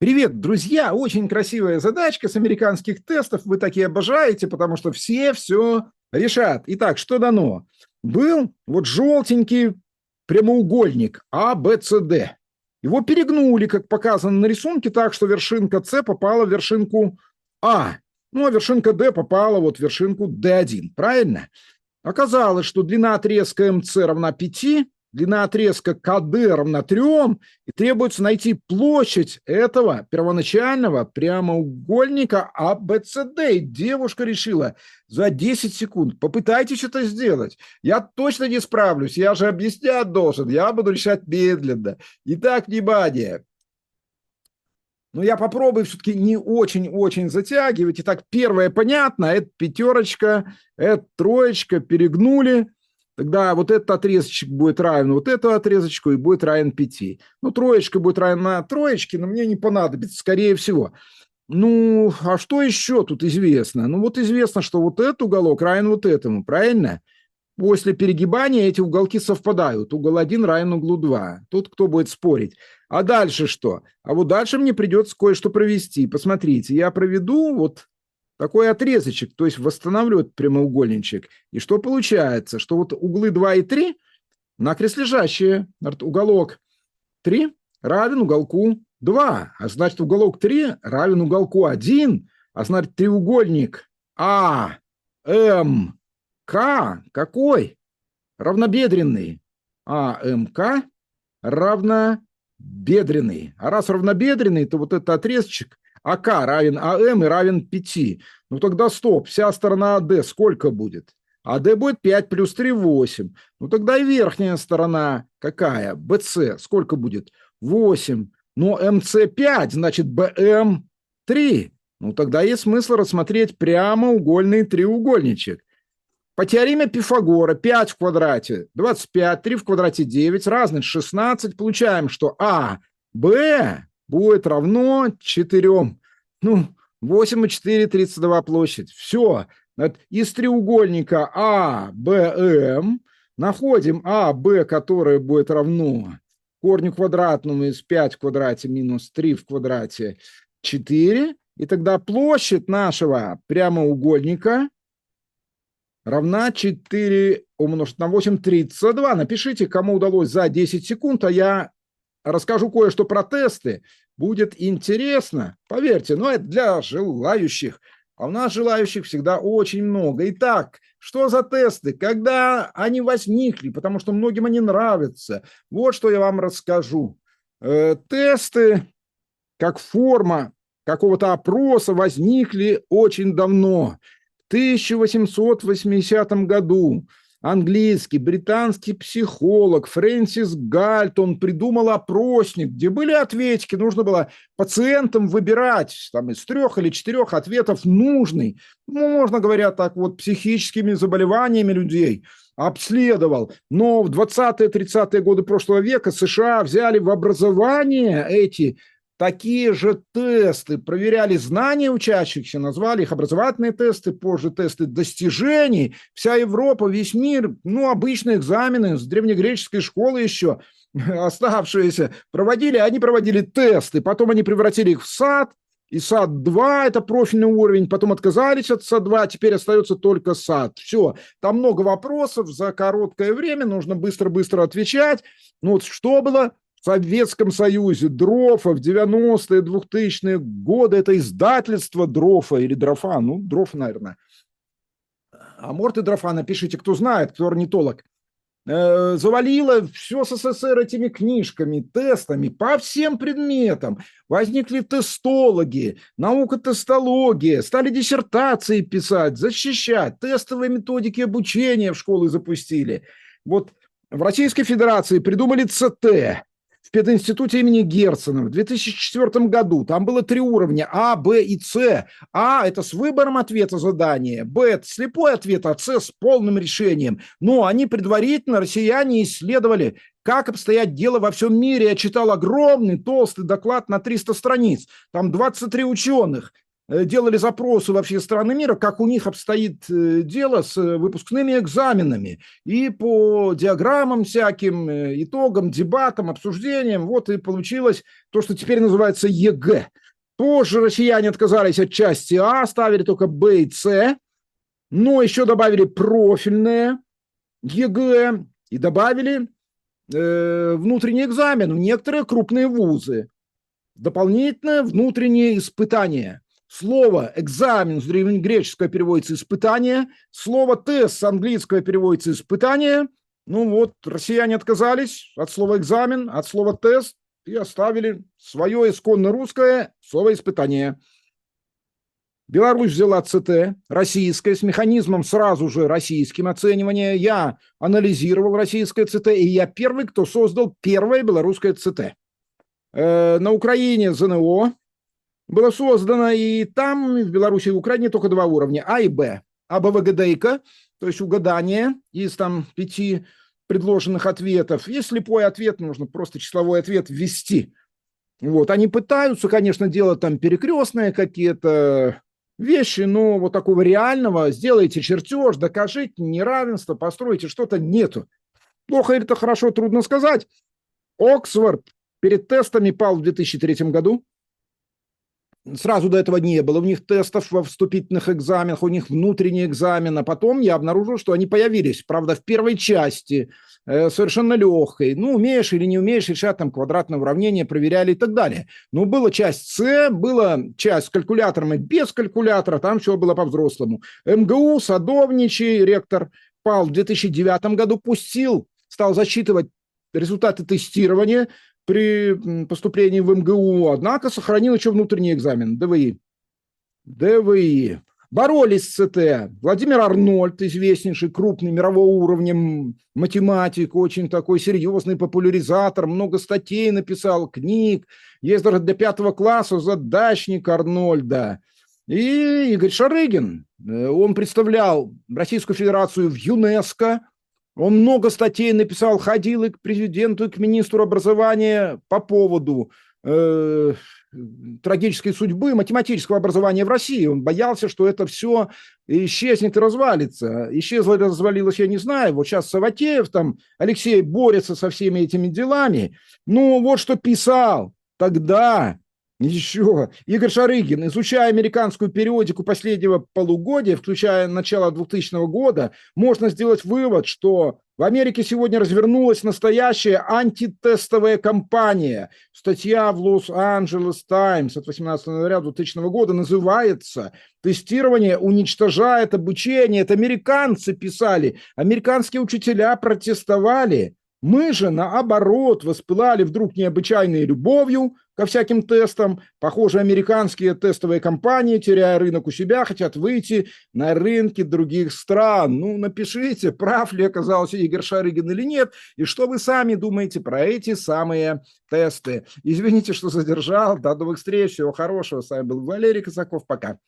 Привет, друзья! Очень красивая задачка с американских тестов. Вы такие обожаете, потому что все решат. Итак, что дано? Был вот желтенький прямоугольник А, Б, С, Д. Его перегнули, как показано на рисунке, так что вершинка С попала в вершинку А. Ну, а вершинка Д попала вот в вершинку Д1. Правильно? Оказалось, что длина отрезка МС равна 5, длина отрезка КД равна 3, и требуется найти площадь этого первоначального прямоугольника АБЦД. И девушка решила за 10 секунд. Попытайтесь это сделать. Я точно не справлюсь, я же объяснять должен, я буду решать медленно. Итак, внимание. Но я попробую все-таки не очень-очень затягивать. Итак, первое понятно, это пятерочка, это троечка, перегнули. Тогда вот этот отрезочек будет равен вот этому отрезочку и будет равен 5. Ну, троечка будет равна троечке, но мне не понадобится, скорее всего. Ну, а что еще тут известно? Ну, вот известно, что вот этот уголок равен вот этому, правильно? После перегибания эти уголки совпадают. Угол 1 равен углу 2. Тут кто будет спорить? А дальше что? А вот дальше мне придется кое-что провести. Посмотрите, я проведу вот такой отрезочек, то есть восстановлю этот прямоугольничек. И что получается? Что вот углы 2 и 3 накрест-лежащие. Уголок 3 равен уголку 2. А значит, уголок 3 равен уголку 1. А значит, треугольник А, М, К какой? Равнобедренный. АМК равнобедренный. А раз равнобедренный, то вот этот отрезочек АК равен АМ и равен 5. Ну тогда стоп, вся сторона АД сколько будет? АД будет 5 плюс 3 – 8. Ну тогда и верхняя сторона какая? БС сколько будет? 8. Но МС 5, значит БМ 3. Ну тогда есть смысл рассмотреть прямоугольный треугольничек. По теореме Пифагора 5 в квадрате 25, 3 в квадрате 9, разность 16. Получаем, что А, Б будет равно 4. Ну, 8 и 4, 32 площадь. Все. Из треугольника А, Б, М находим А, Б, которое будет равно корню квадратному из 5 в квадрате минус 3 в квадрате 4. И тогда площадь нашего прямоугольника равна 4 умножить на 8, 32. Напишите, кому удалось за 10 секунд, а я расскажу кое-что про тесты. Будет интересно, поверьте, но это для желающих. А у нас желающих всегда очень много. Итак, что за тесты? Когда они возникли? Потому что многим они нравятся. Вот что я вам расскажу. Тесты, как форма какого-то опроса, возникли очень давно. В 1880 году английский, британский психолог Фрэнсис Гальтон придумал опросник, где были ответики, нужно было пациентам выбирать там, из 3 или 4 ответов нужный, ну, можно говоря так вот, психическими заболеваниями людей обследовал. Но в 20-30-е годы прошлого века США взяли в образование эти такие же тесты, проверяли знания учащихся, назвали их образовательные тесты, позже тесты достижений. Вся Европа, весь мир, ну, обычные экзамены с древнегреческой школы еще оставшиеся проводили, они проводили тесты, потом они превратили их в САТ, и САТ-2 – это профильный уровень, потом отказались от САТ-2, теперь остается только САТ. Все, там много вопросов, за короткое время нужно быстро-быстро отвечать. Ну вот что было? В Советском Союзе Дрофа в 90-е, 2000-е годы, это издательство Дрофа или Дрофа, ну, Дрофа, наверное. А может и Дрофа, напишите, кто знает, кто орнитолог. Завалило все СССР этими книжками, тестами по всем предметам. Возникли тестологи, наука тестология, стали диссертации писать, защищать, тестовые методики обучения в школы запустили. Вот в Российской Федерации придумали ЦТ, в пединституте имени Герцена в 2004 году. Там было 3 уровня: А, Б и С. А – это с выбором ответа задания, Б – это слепой ответ, а С – с полным решением. Но они предварительно, россияне, исследовали, как обстоят дела во всем мире. Я читал огромный толстый доклад на 300 страниц. Там 23 ученых. делали запросы во все страны мира, как у них обстоит дело с выпускными экзаменами. И по диаграммам всяким, итогам, дебатам, обсуждениям, вот и получилось то, что теперь называется ЕГЭ. Тоже россияне отказались от части А, оставили только Б и С, но еще добавили профильное ЕГЭ и добавили внутренний экзамен в некоторые крупные вузы. Дополнительное внутреннее испытание. Слово «экзамен» с древнегреческого переводится «испытание», слово «тест» с английского переводится «испытание». Ну вот, россияне отказались от слова «экзамен», от слова «тест» и оставили свое исконно русское слово «испытание». Беларусь взяла ЦТ, российское, с механизмом сразу же российским оценивания. Я анализировал российское ЦТ, и я первый, кто создал первое белорусское ЦТ. На Украине ЗНО было создано, и там, в Беларуси и в Украине, только два уровня, А и Б. АБВГДейка, то есть угадание из там 5 предложенных ответов. Есть слепой ответ, нужно просто числовой ответ ввести. Вот. Они пытаются, конечно, делать там перекрестные какие-то вещи, но вот такого реального, сделайте чертеж, докажите неравенство, постройте что-то, нету. Плохо или это хорошо, трудно сказать. Оксфорд перед тестами пал в 2003 году. Сразу до этого не было у них тестов во вступительных экзаменах, у них внутренний экзамен, а потом я обнаружил, что они появились, правда, в первой части, совершенно легкой. Ну, умеешь или не умеешь решать там квадратное уравнение, проверяли и так далее. Но была часть С, была часть с калькулятором и без калькулятора, там все было по-взрослому. МГУ, Садовничий, ректор пал в 2009 году, пустил, стал засчитывать результаты тестирования при поступлении в МГУ, однако сохранил еще внутренний экзамен, ДВИ. ДВИ. Боролись с ЦТ. Владимир Арнольд, известнейший, крупный, мирового уровня математик, очень такой серьезный популяризатор, много статей написал, книг. Есть даже для 5 класса задачник Арнольда. И Игорь Шарыгин. Он представлял Российскую Федерацию в ЮНЕСКО. Он много статей написал, ходил и к президенту, и к министру образования по поводу трагической судьбы математического образования в России. Он боялся, что это все исчезнет и развалится. Исчезло или развалилось, я не знаю. Вот сейчас Саватеев, там, Алексей борется со всеми этими делами. Ну, вот что писал тогда еще Игорь Шарыгин, изучая американскую периодику последнего полугодия, включая начало 2000 года, можно сделать вывод, что в Америке сегодня развернулась настоящая антитестовая кампания. Статья в Лос-Анджелес Таймс от 18 января 2000 года называется «Тестирование уничтожает обучение». Это американцы писали, американские учителя протестовали. Мы же, наоборот, воспылали вдруг необычайной любовью ко всяким тестам. Похоже, американские тестовые компании, теряя рынок у себя, хотят выйти на рынки других стран. Ну, напишите, прав ли оказался Игорь Шарыгин или нет, и что вы сами думаете про эти самые тесты. Извините, что задержал. До новых встреч, всего хорошего. С вами был Валерий Казаков. Пока.